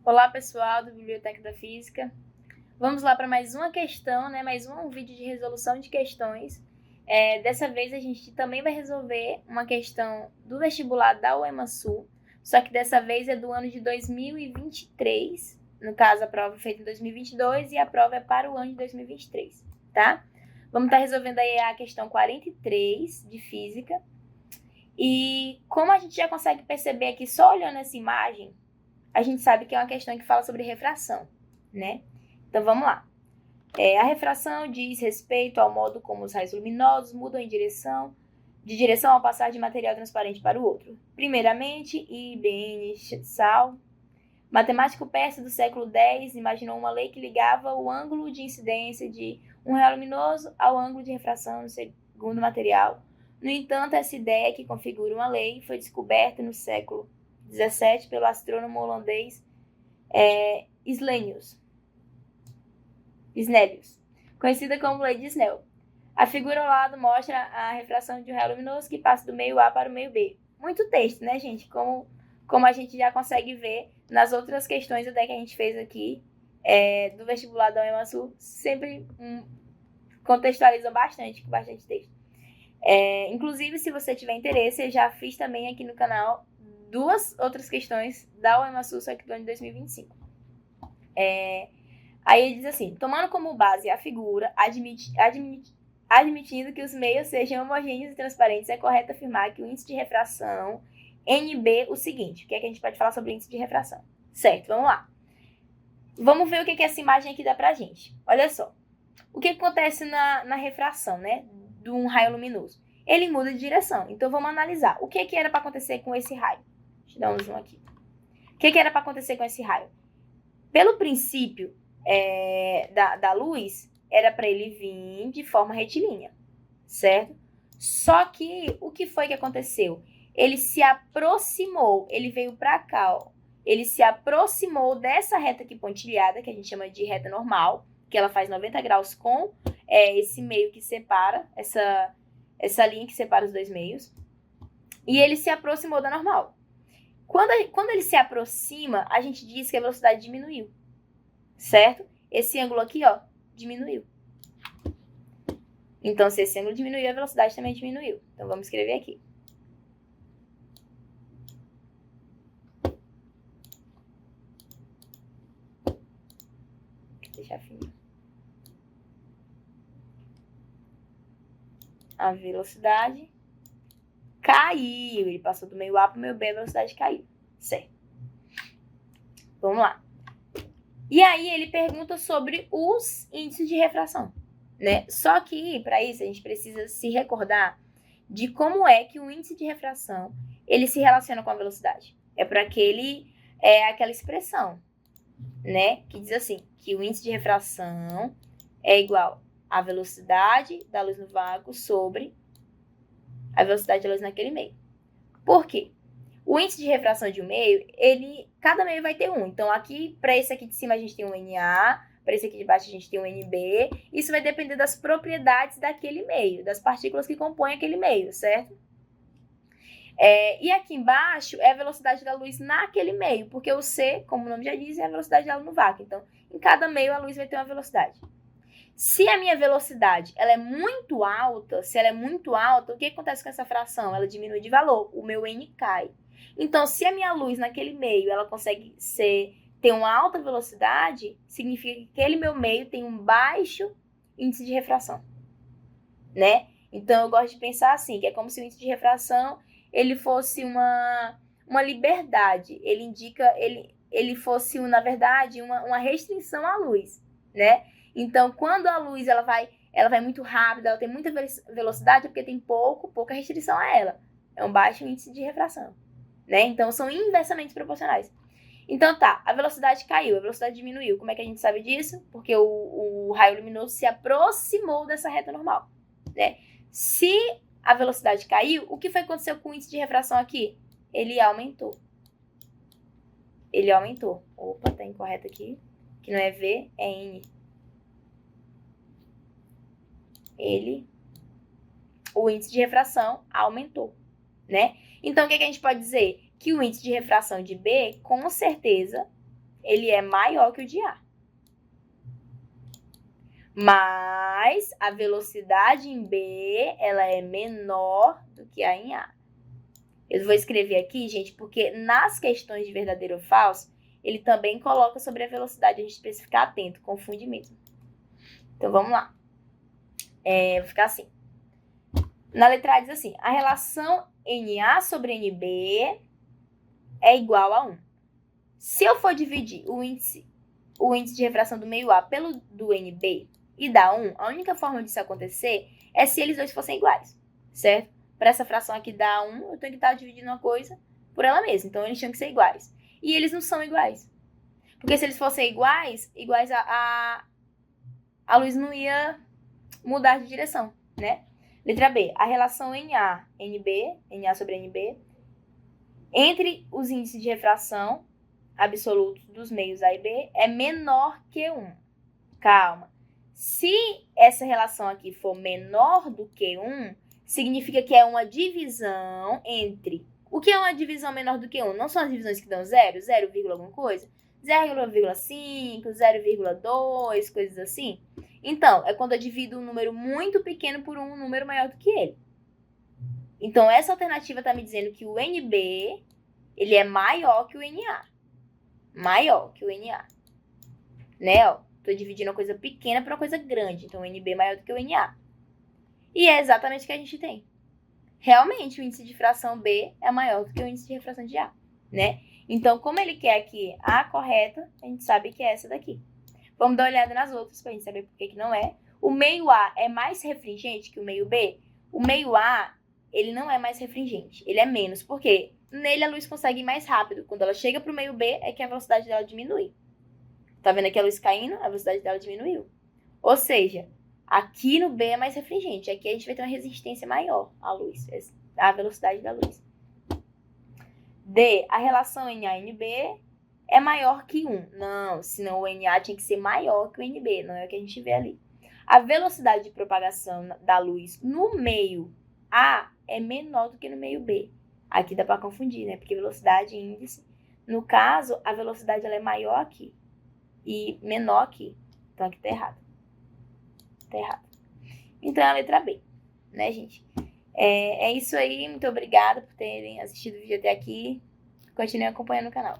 Olá, pessoal do Biblioteca da Física. Vamos lá para mais uma questão, né? Mais um vídeo de resolução de questões. Dessa vez a gente também vai resolver uma questão do vestibular da UEMA-Sul, só que dessa vez é do ano de 2023. No caso, a prova é feita em 2022 e a prova é para o ano de 2023, tá? Vamos estar resolvendo aí a questão 43 de Física. E como a gente já consegue perceber aqui só olhando essa imagem, a gente sabe que é uma questão que fala sobre refração, né? Então, vamos lá. A refração diz respeito ao modo como os raios luminosos mudam de direção ao passar de material transparente para o outro. Primeiramente, Ibn Sal, matemático persa do século X, imaginou uma lei que ligava o ângulo de incidência de um raio luminoso ao ângulo de refração no segundo material. No entanto, essa ideia que configura uma lei foi descoberta no século 17 pelo astrônomo holandês Snellius, conhecida como Lei de Snell. A figura ao lado mostra a refração de um raio luminoso que passa do meio A para o meio B. Muito texto, né, gente? Como a gente já consegue ver nas outras questões até que a gente fez aqui do vestibular da UEMA-Sul, sempre contextualizam bastante, com bastante texto. Inclusive, se você tiver interesse, eu já fiz também aqui no canal duas outras questões da UEMA-Sul, só que do ano de 2025. Aí ele diz assim: tomando como base a figura, admitindo que os meios sejam homogêneos e transparentes, é correto afirmar que o índice de refração NB, o seguinte. O que é que a gente pode falar sobre o índice de refração? Certo, vamos lá. Vamos ver o que essa imagem aqui dá pra gente. Olha só. O que acontece na refração, né, de um raio luminoso? Ele muda de direção. Então, vamos analisar. O que era para acontecer com esse raio? Deixa eu dar um zoom aqui. O que era para acontecer com esse raio? Pelo princípio da luz, era para ele vir de forma retilínea, certo? Só que, o que foi que aconteceu? Ele se aproximou, ele veio para cá, ó. Ele se aproximou dessa reta aqui pontilhada, que a gente chama de reta normal, que ela faz 90 graus com esse meio que separa, essa linha que separa os dois meios. E ele se aproximou da normal. Quando ele se aproxima, a gente diz que a velocidade diminuiu, certo? Esse ângulo aqui, ó, diminuiu. Então, se esse ângulo diminuiu, a velocidade também diminuiu. Então, vamos escrever aqui. Vou deixar fininho. A velocidade caiu. Ele passou do meio A para o meio B, a velocidade caiu. Certo. Vamos lá. E aí, ele pergunta sobre os índices de refração, né? Só que, para isso, a gente precisa se recordar de como é que o índice de refração ele se relaciona com a velocidade. É por aquela expressão, né? Que diz assim, que o índice de refração é igual à velocidade da luz no vácuo sobre a velocidade da luz naquele meio. Por quê? O índice de refração de um meio, cada meio vai ter um. Então, aqui, para esse aqui de cima, a gente tem um NA, para esse aqui de baixo, a gente tem um NB. Isso vai depender das propriedades daquele meio, das partículas que compõem aquele meio, certo? E aqui embaixo é a velocidade da luz naquele meio, porque o C, como o nome já diz, é a velocidade dela no vácuo. Então, em cada meio, a luz vai ter uma velocidade. Se a minha velocidade ela é muito alta, o que acontece com essa fração? Ela diminui de valor, o meu N cai. Então, se a minha luz naquele meio ela consegue ter uma alta velocidade, significa que aquele meu meio tem um baixo índice de refração, né? Então, eu gosto de pensar assim, que é como se o índice de refração ele fosse uma liberdade, ele fosse, na verdade, uma restrição à luz, né? Então, quando a luz ela vai muito rápido, ela tem muita velocidade, é porque tem pouca restrição a ela. É um baixo índice de refração, né? Então, são inversamente proporcionais. Então, tá, a velocidade caiu, a velocidade diminuiu. Como é que a gente sabe disso? Porque o raio luminoso se aproximou dessa reta normal, né? Se a velocidade caiu, o que foi que aconteceu com o índice de refração aqui? Ele aumentou. Opa, tá incorreto aqui. Que não é V, é N. O índice de refração aumentou, né? Então, o que a gente pode dizer? Que o índice de refração de B, com certeza, ele é maior que o de A. Mas a velocidade em B, ela é menor do que a em A. Eu vou escrever aqui, gente, porque nas questões de verdadeiro ou falso, ele também coloca sobre a velocidade, a gente precisa ficar atento, confunde mesmo. Então, vamos lá. Vou ficar assim. Na letra A diz assim, a relação NA sobre NB é igual a 1. Se eu for dividir o índice de refração do meio A pelo do NB e dar 1, a única forma disso acontecer é se eles dois fossem iguais, certo? Para essa fração aqui dar 1, eu tenho que estar dividindo uma coisa por ela mesma. Então, eles tinham que ser iguais. E eles não são iguais. Porque se eles fossem iguais a luz não ia mudar de direção, né? Letra B. A relação NA sobre NB, entre os índices de refração absolutos dos meios A e B é menor que 1. Calma. Se essa relação aqui for menor do que 1, significa que é uma divisão entre... O que é uma divisão menor do que 1? Não são as divisões que dão 0, 0, alguma coisa? 0,5, 0,2, coisas assim. Então, é quando eu divido um número muito pequeno por um número maior do que ele. Então, essa alternativa está me dizendo que o NB, ele é maior que o NA. Maior que o NA. Né, ó? Tô dividindo uma coisa pequena por uma coisa grande. Então, o NB é maior do que o NA. E é exatamente o que a gente tem. Realmente, o índice de fração B é maior do que o índice de refração de A, né? Então, como ele quer aqui a correta, a gente sabe que é essa daqui. Vamos dar uma olhada nas outras pra gente saber por que não é. O meio A é mais refringente que o meio B? O meio A, ele não é mais refringente. Ele é menos. Por quê? Nele a luz consegue ir mais rápido. Quando ela chega pro meio B, é que a velocidade dela diminui. Tá vendo aqui a luz caindo? A velocidade dela diminuiu. Ou seja, aqui no B é mais refringente. Aqui a gente vai ter uma resistência maior à luz, à velocidade da luz. D, a relação NA-NB é maior que 1. Não, senão o NA tinha que ser maior que o NB, não é o que a gente vê ali. A velocidade de propagação da luz no meio A é menor do que no meio B. Aqui dá para confundir, né? Porque velocidade e índice. No caso, a velocidade ela é maior aqui e menor aqui. Então aqui tá errado. Tá errado. Então é a letra B, né, gente? É isso aí. Muito obrigada por terem assistido o vídeo até aqui. Continuem acompanhando o canal.